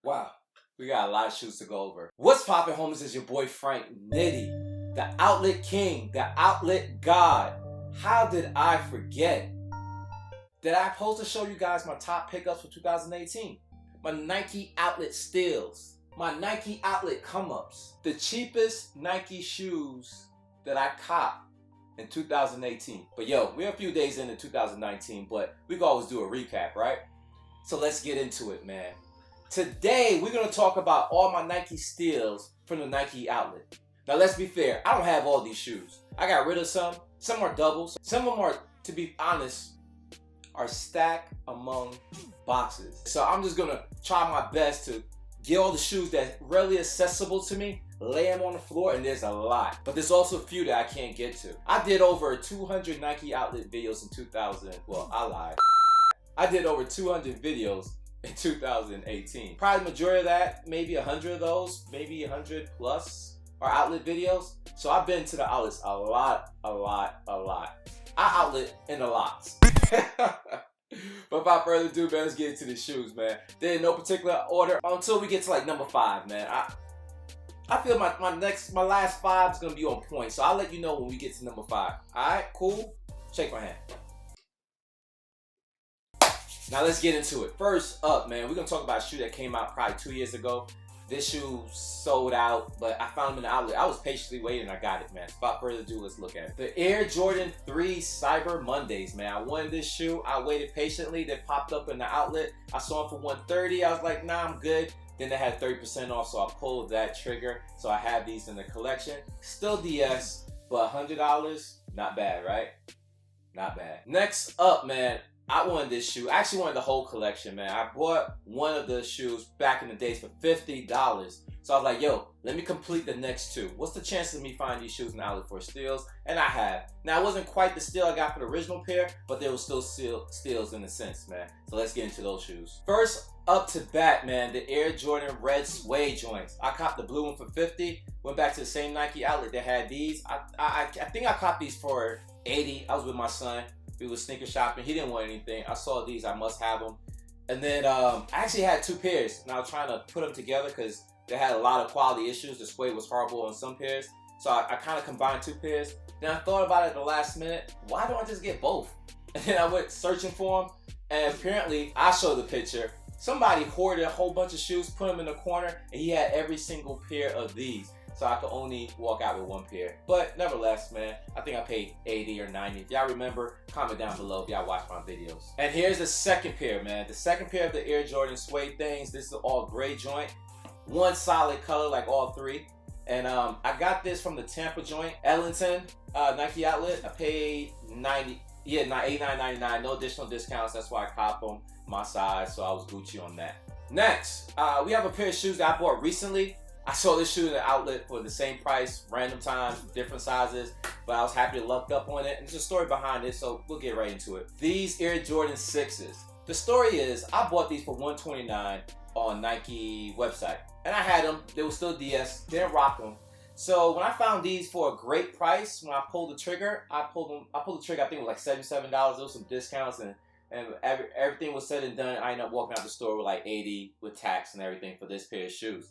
Wow, we got a lot of shoes to go over. What's poppin', homies? Is your boy Frank Nitty, the outlet king, the outlet god. How did I forget? Did I post to show you guys my top pickups for 2018? My Nike outlet steals, my Nike outlet come-ups, the cheapest Nike shoes that I copped in 2018. But yo, we're a few days into 2019, but we can always do a recap, right? So let's get into it, man. Today, we're going to talk about all my Nike steals from the Nike outlet. Now, let's be fair. I don't have all these shoes. I got rid of some. Some are doubles. Some of them are, to be honest, are stacked among boxes. So I'm just going to try my best to get all the shoes that are really accessible to me, lay them on the floor, and there's a lot. But there's also a few that I can't get to. I did over 200 Nike outlet videos in 2000. Well, I lied. I did over 200 videos in 2018. Probably the majority of that, maybe 100 of those, maybe 100 plus are outlet videos. So I've been to the outlets a lot. I outlet in the lots. But without further ado, man, let's get into the shoes, man. They're in no particular order until we get to like number 5, man. I feel my last 5 is gonna be on point. So I'll let you know when we get to number 5. Alright, cool? Shake my hand. Now let's get into it. First up, man, we're gonna talk about a shoe that came out probably 2 years ago. This shoe sold out, but I found them in the outlet. I was patiently waiting, I got it, man. Without further ado, let's look at it. The Air Jordan 3 Cyber Mondays, man. I wanted this shoe. I waited patiently. They popped up in the outlet. I saw them for $130. I was like, nah, I'm good. Then they had 30% off, so I pulled that trigger. So I have these in the collection. Still DS, but $100, not bad, right? Not bad. Next up, man, I wanted this shoe. I actually wanted the whole collection, man. I bought one of the shoes back in the days for $50. So I was like, yo, let me complete the next 2. What's the chance of me finding these shoes in the outlet for steals? And I have. Now, it wasn't quite the steal I got for the original pair, but there was still steals in a sense, man. So let's get into those shoes. First up to bat, man, the Air Jordan Red Suede joints. I copped the blue one for $50. Went back to the same Nike outlet that had these. I think I copped these for $80. I was with my son. We was sneaker shopping. He didn't want anything. I saw these. I must have them. And then I actually had 2 pairs. And I was trying to put them together because they had a lot of quality issues. The suede was horrible on some pairs. So I kind of combined 2 pairs. Then I thought about it at the last minute. Why don't I just get both? And then I went searching for them. And apparently, I showed the picture. Somebody hoarded a whole bunch of shoes, put them in the corner, and he had every single pair of these. So I could only walk out with 1 pair. But nevertheless, man, I think I paid $80 or $90. If y'all remember, comment down below if y'all watch my videos. And here's the second pair, man. The second pair of the Air Jordan Suede things. This is all gray joint. One solid color like all 3. And I got this from the Tampa joint, Ellington, Nike outlet. I paid $89.99. No additional discounts. That's why I copped them my size. So I was Gucci on that. Next, we have a pair of shoes that I bought recently. I saw this shoe in the outlet for the same price, random times, different sizes, but I was happy to luck up on it. And there's a story behind it, so we'll get right into it. These Air Jordan 6s. The story is, I bought these for $129 on Nike website. And I had them. They were still DS. Didn't rock them. So when I found these for a great price, when I pulled the trigger, I pulled the trigger, I think it was like $77. There was some discounts, and everything was said and done. I ended up walking out the store with like $80 with tax and everything for this pair of shoes.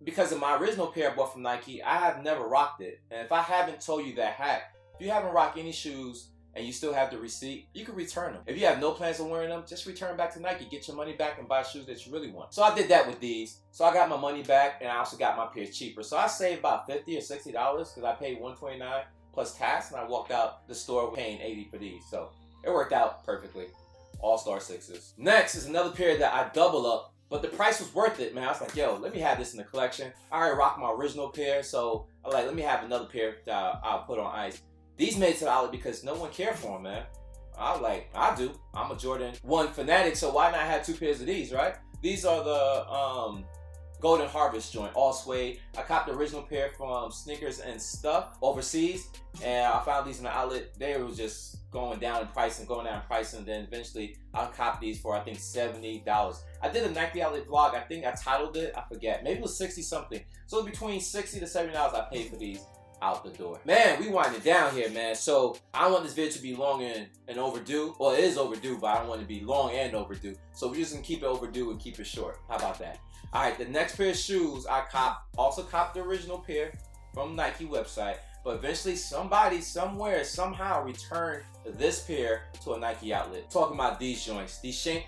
Because of my original pair I bought from Nike, I have never rocked it. And if I haven't told you that hack, if you haven't rocked any shoes and you still have the receipt, you can return them. If you have no plans on wearing them, just return back to Nike. Get your money back and buy shoes that you really want. So I did that with these. So I got my money back, and I also got my pairs cheaper. So I saved about $50 or $60 because I paid $129 plus tax, and I walked out the store paying $80 for these. So it worked out perfectly. All-Star 6s. Next is another pair that I double up, but the price was worth it, man. I was like, yo, let me have this in the collection. I already rocked my original pair, so I'm like, let me have another pair that I'll put on ice. These made it to the outlet because no one cared for them, man. I was like, I do. I'm a Jordan 1 fanatic, so why not have 2 pairs of these, right? These are the Golden Harvest joint, all suede. I copped the original pair from Sneakers and Stuff overseas, and I found these in the outlet. They were just going down in price, and then eventually I copped these for I think $70. I did a Nike outlet vlog. I think I titled it, I forget, maybe it was 60 something. So between $60 to $70 I paid for these. out the door. Man, we winding down here, man. So I don't want this video to be long and overdue. Well, it is overdue, but I don't want it to be long and overdue. So we're just gonna keep it overdue and keep it short. How about that? All right, the next pair of shoes I also copped the original pair from Nike website, but eventually somebody, somewhere, somehow returned this pair to a Nike outlet. Talking about these joints, these Saint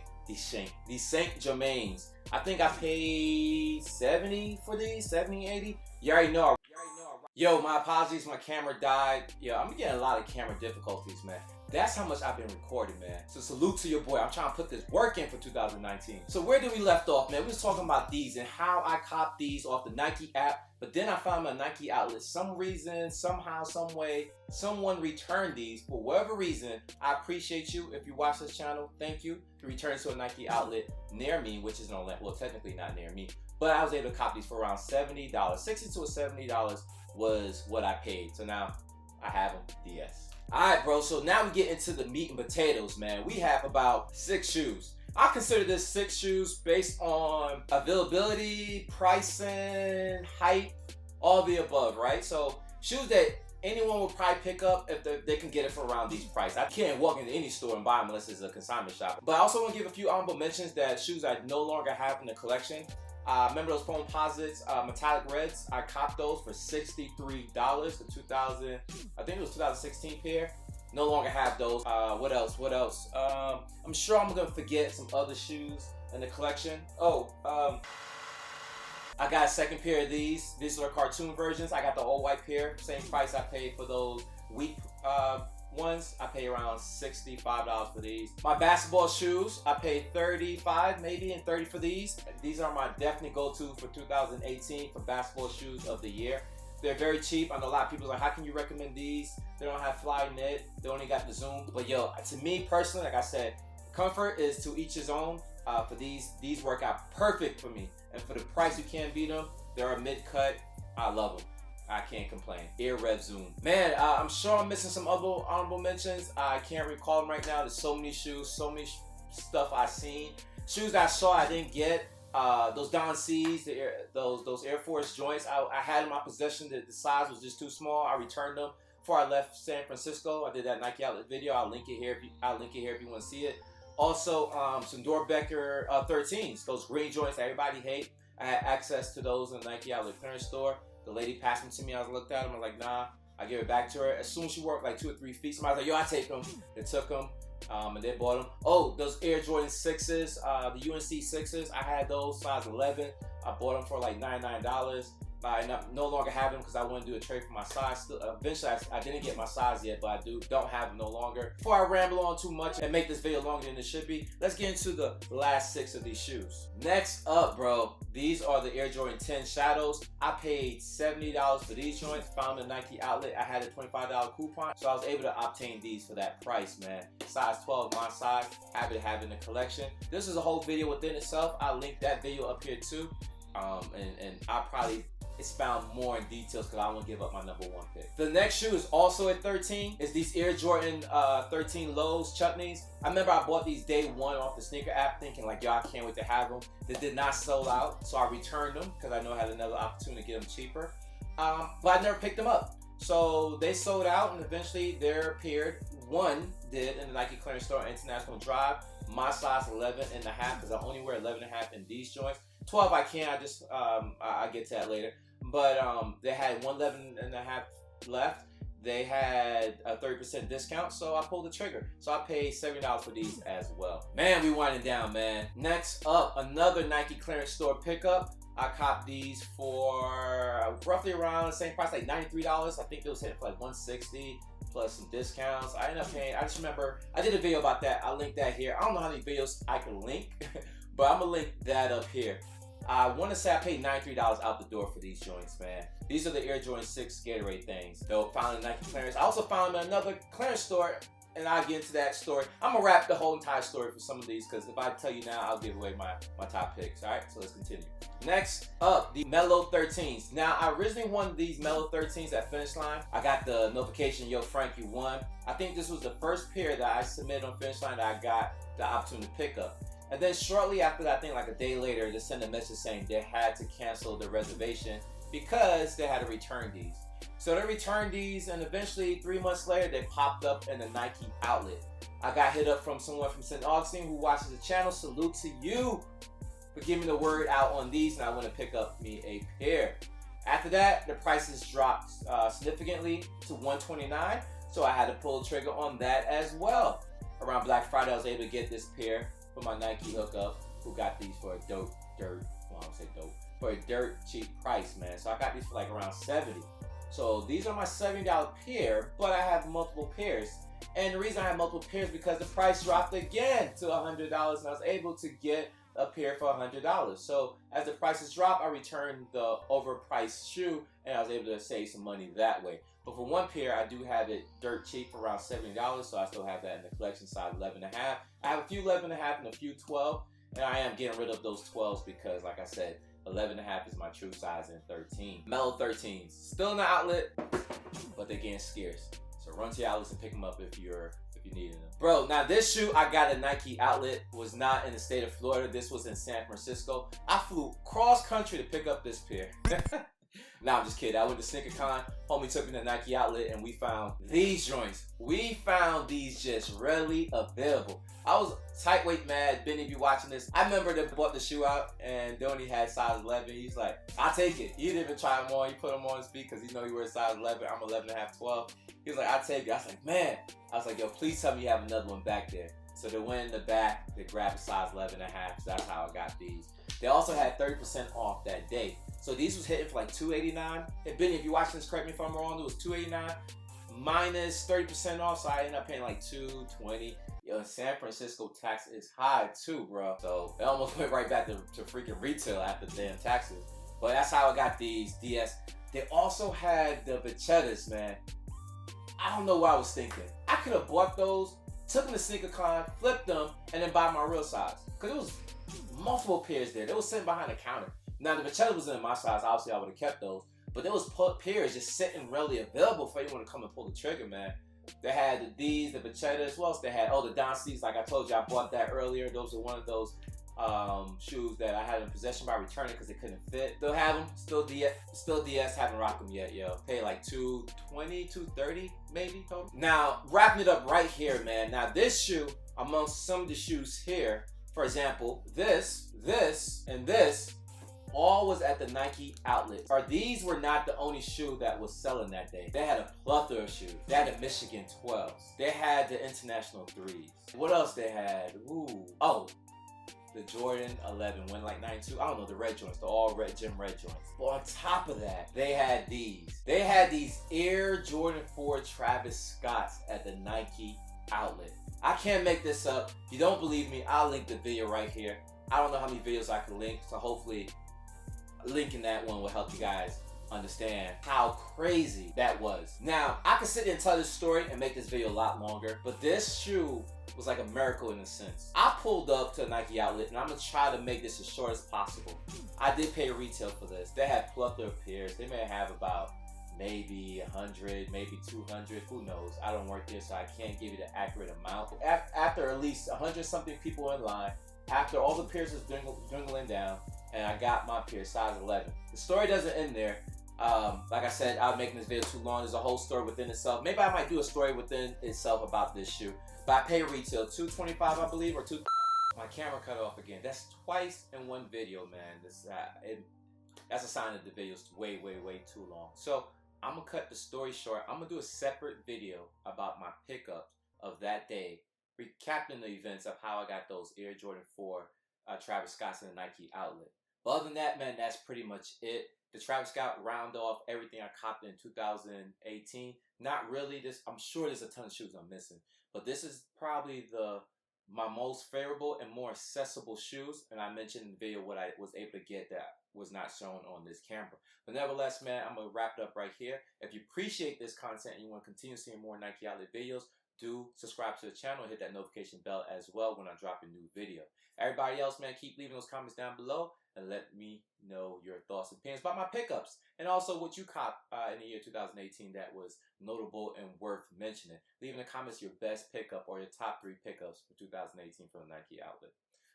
Germains. I think I paid 70 for these, 70, 80. You already know. Yo, my apologies, my camera died. Yo, I'm getting a lot of camera difficulties, man. That's how much I've been recording, man. So salute to your boy. I'm trying to put this work in for 2019. So where did we left off, man? We was talking about these and how I copped these off the Nike app, but then I found my Nike outlet. Some reason, somehow, some way, someone returned these for whatever reason. I appreciate you. If you watch this channel, thank you. You returned to a Nike outlet near me, which is no, well, technically not near me, but I was able to cop these for around $70. $60 to $70 was what I paid. So now I have them, DS. Alright, bro, so now we get into the meat and potatoes, man. We have about 6 shoes. I consider this 6 shoes based on availability, pricing, hype, all the above, right? So shoes that anyone would probably pick up if they can get it for around these prices. I can't walk into any store and buy them unless it's a consignment shop. But I also want to give a few honorable mentions that shoes I no longer have in the collection. Remember those foam posits, metallic reds? I copped those for $63. The 2000, I think it was 2016 pair. No longer have those. What else? I'm sure I'm gonna forget some other shoes in the collection. I got a second pair of these. These are cartoon versions. I got the all white pair. Same price I paid for those weak ones. I paid around $65 for these. My basketball shoes, I paid $35 maybe and $30 for these. These are my definitely go-to for 2018 for basketball shoes of the year. They're very cheap. I know a lot of people are like, how can you recommend these? They don't have fly knit. They only got the zoom. But yo, to me personally, like I said, comfort is to each his own. For these work out perfect for me. And for the price, you can't beat them. They're a mid-cut. I love them. I can't complain. Air Rev Zoom. Man, I'm sure I'm missing some other honorable mentions. I can't recall them right now. There's so many shoes, so many stuff I've seen. Shoes I saw I didn't get. Those Don C's, those Air Force joints, I had in my possession. The size was just too small. I returned them before I left San Francisco. I did that Nike outlet video. I'll link it here if you want to see it. Also, some Doorbecker 13s, those green joints that everybody hate. I had access to those in the Nike outlet clearance store. The lady passed them to me. I looked at them. I was like, nah. I give it back to her. As soon as she worked like 2 or 3 feet, somebody was like, yo, I take them. They took them, and they bought them. Oh, those Air Jordan 6s, the UNC 6s. I had those, size 11. I bought them for like $99. I no longer have them because I want to do a trade for my size. Still, eventually, I didn't get my size yet, but I don't have them no longer. Before I ramble on too much and make this video longer than it should be, let's get into the last 6 of these shoes. Next up, bro, these are the Air Jordan 10 Shadows. I paid $70 for these joints. Found a Nike outlet. I had a $25 coupon, so I was able to obtain these for that price, man. Size 12, my size. Happy to have it in the collection. This is a whole video within itself. I'll link that video up here too. And I probably expound more in details because I won't give up my #1 pick. The next shoe is also at 13. It's these Air Jordan 13 Lows Chutneys. I remember I bought these day one off the sneaker app thinking like, yo, I can't wait to have them. They did not sell out, so I returned them because I know I had another opportunity to get them cheaper. But I never picked them up. So they sold out and eventually there appeared one did in the Nike clearance store International Drive. My size 11 and a half because I only wear 11 and a half in these joints. 12 I can, I get to that later. But they had 111 and a half left. They had a 30% discount, so I pulled the trigger. So I paid $70 for these as well. Man, we winding down, man. Next up, another Nike clearance store pickup. I copped these for roughly around the same price, like $93. I think it was hitting for like $160 plus some discounts. I ended up paying, I just remember, I did a video about that. I'll link that here. I don't know how many videos I can link, but I'm gonna link that up here. I want to say I paid $93 out the door for these joints, man. These are the Air Jordan 6 Gatorade things. Though found in Nike clearance. I also found them in another clearance store, and I'll get into that story. I'm gonna wrap the whole entire story for some of these, because if I tell you now, I'll give away my top picks. Alright, so let's continue. Next up, the Mellow 13s. Now, I originally wanted these Mellow 13s at Finish Line. I got the notification, yo, Frank, you won. I think this was the first pair that I submitted on Finish Line that I got the opportunity to pick up. And then shortly after that, I think like a day later, they sent a message saying they had to cancel the reservation because they had to return these. So they returned these, and eventually 3 months later, they popped up in the Nike outlet. I got hit up from someone from St. Augustine who watches the channel. Salute to you for giving the word out on these, and I want to pick up me a pair. After that, the prices dropped significantly to $129, so I had to pull the trigger on that as well. Around Black Friday, I was able to get this pair for my Nike hookup, who got these for a dirt cheap price, man. So I got these for like around $70. So these are my $70 pair, but I have multiple pairs. And the reason I have multiple pairs is because the price dropped again to $100, and I was able to get a pair for $100. So as the prices drop, I returned the overpriced shoe, and I was able to save some money that way. But for one pair, I do have it dirt cheap for around $70, so I still have that in the collection, size 11.5. I have a few 11.5 and a few 12, and I am getting rid of those 12s because, like I said, 11.5 is my true size, and 13. Mellow 13s. Still in the outlet, but they're getting scarce. So run to your outlets and pick them up if you needed them. Bro, now this shoe I got at Nike outlet was not in the state of Florida. This was in San Francisco. I flew cross country to pick up this pair. Nah, I'm just kidding. I went to SneakerCon. Homie took me to Nike outlet and we found these joints. We found these just readily available. I was tightweight mad. Benny, if you watching this, I remember they bought the shoe out and they only had size 11. He's like, I'll take it. He didn't even try them on. He put them on his feet because he know he wears size 11. I'm 11.5, 12. He was like, I'll take it. I was like, man. I was like, yo, please tell me you have another one back there. So they went in the back. They grabbed a size 11.5. So that's how I got these. They also had 30% off that day. So these was hitting for like $289. And Benny, if you're watching this, correct me if I'm wrong, it was $289 minus 30% off. So I ended up paying like $220. Yo, San Francisco tax is high too, bro. So it almost went right back to freaking retail after the damn taxes. But that's how I got these DS. They also had the Vachettas, man. I don't know what I was thinking. I could have bought those, took them to SneakerCon, flipped them, and then buy my real size. Because it was multiple pairs there. They was sitting behind the counter. Now, the Vachetta was in my size. Obviously, I would have kept those. But there was pairs just sitting readily available for anyone to come and pull the trigger, man. They had the Vachettas. What else they had? Oh, the Don C's. Like I told you, I bought that earlier. Those are one of those shoes that I had in possession by returning because they couldn't fit. Still have them. Still DS. Haven't rocked them yet, yo. Pay like $220, $230 maybe. Now, wrapping it up right here, man. Now, this shoe, amongst some of the shoes here, for example, this, and this, all was at the Nike outlet. Or these were not the only shoe that was selling that day. They had a plethora of shoes. They had the Michigan 12s. They had the International 3s. What else they had? Ooh. Oh, the Jordan 11 went like 92. I don't know, the red joints, the all red gym red joints. But on top of that, they had these. They had these Air Jordan 4 Travis Scotts at the Nike outlet. I can't make this up. If you don't believe me, I'll link the video right here. I don't know how many videos I can link, so hopefully linking that one will help you guys understand how crazy that was. Now, I could sit there and tell this story and make this video a lot longer, but this shoe was like a miracle in a sense. I pulled up to a Nike outlet and I'm gonna try to make this as short as possible. I did pay retail for this. They had plethora of pairs. They may have about maybe 100, maybe 200, who knows? I don't work there, so I can't give you the accurate amount. After at least 100 something people in line, after all the pairs was dwindling down, and I got my pair, size 11. The story doesn't end there. Like I said, I'm making this video too long. There's a whole story within itself. Maybe I might do a story within itself about this shoe. But I pay retail $225, I believe, or $2. My camera cut off again. That's twice in one video, man. That's a sign that the video's way too long. So I'm gonna cut the story short. I'm gonna do a separate video about my pickups of that day, recapping the events of how I got those Air Jordan 4 Travis Scott's in the Nike outlet. But other than that, man, that's pretty much it. The Travis Scott round off everything I copped in 2018. Not really. I'm sure there's a ton of shoes I'm missing, but this is probably my most favorable and more accessible shoes. And I mentioned in the video what I was able to get that was not shown on this camera. But nevertheless, man, I'm gonna wrap it up right here. If you appreciate this content and you want to continue seeing more Nike outlet videos, do subscribe to the channel and hit that notification bell as well when I drop a new video. Everybody else, man, keep leaving those comments down below and let me know your thoughts and opinions about my pickups and also what you copped in the year 2018 that was notable and worth mentioning. Leave in the comments your best pickup or your top 3 pickups for 2018 from the Nike outlet.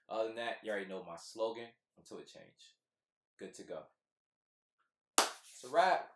Other than that, you already know my slogan, until it change. Good to go. It's a wrap.